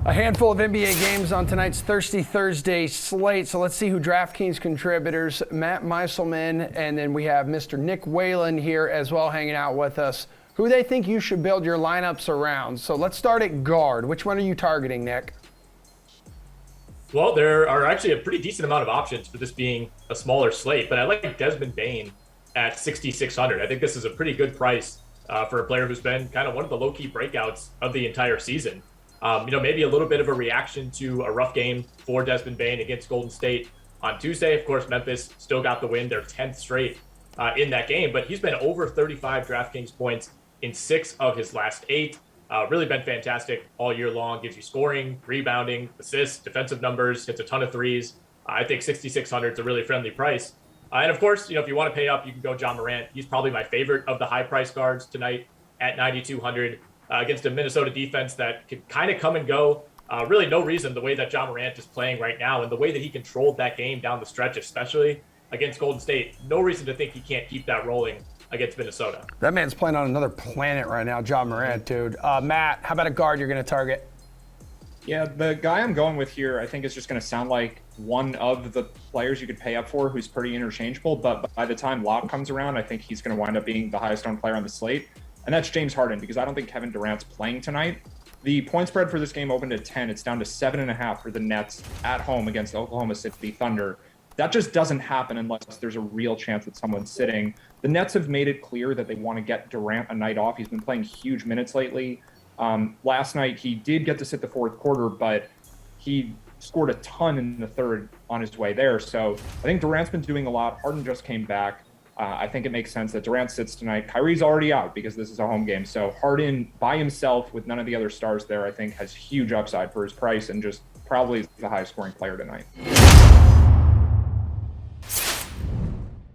A handful of NBA games on tonight's Thirsty Thursday slate. So let's see who DraftKings contributors, Matt Meiselman, and then we have Mr. Nick Whalen here as well hanging out with us, who they think you should build your lineups around. So let's start at guard. Which one are you targeting, Nick? Well, there are actually a pretty decent amount of options for this being a smaller slate, but I like Desmond Bane at 6,600. I think this is a pretty good price for a player who's been kind of one of the low-key breakouts of the entire season. Maybe a little bit of a reaction to a rough game for Desmond Bane against Golden State on Tuesday. Of course, Memphis still got the win, their 10th straight in that game, but he's been over 35 DraftKings points in 6 of his last 8. Really been fantastic all year long. Gives you scoring, rebounding, assists, defensive numbers, hits a ton of threes. I think 6,600 is a really friendly price. And of course, if you want to pay up, you can go John Morant. He's probably my favorite of the high price guards tonight at 9,200 against a Minnesota defense that could kind of come and go. Really no reason the way that John Morant is playing right now and the way that he controlled that game down the stretch, especially against Golden State. No reason to think he can't keep that rolling against Minnesota. That man's playing on another planet right now, John Morant, dude. Matt, how about a guard you're going to target? Yeah, the guy I'm going with here, I think is just going to sound like one of the players you could pay up for who's pretty interchangeable, but by the time Lock comes around, I think he's going to wind up being the highest owned player on the slate, and that's James Harden, because I don't think Kevin Durant's playing tonight. The point spread for this game opened at 10. It's down to 7.5 for the Nets at home against Oklahoma City Thunder. That just doesn't happen unless there's a real chance that someone's sitting. The Nets have made it clear that they want to get Durant a night off. He's been playing huge minutes lately. Last night, he did get to sit the fourth quarter, but he scored a ton in the third on his way there. So I think Durant's been doing a lot. Harden just came back. I think it makes sense that Durant sits tonight. Kyrie's already out because this is a home game. So Harden by himself with none of the other stars there, I think has huge upside for his price and just probably is the highest scoring player tonight.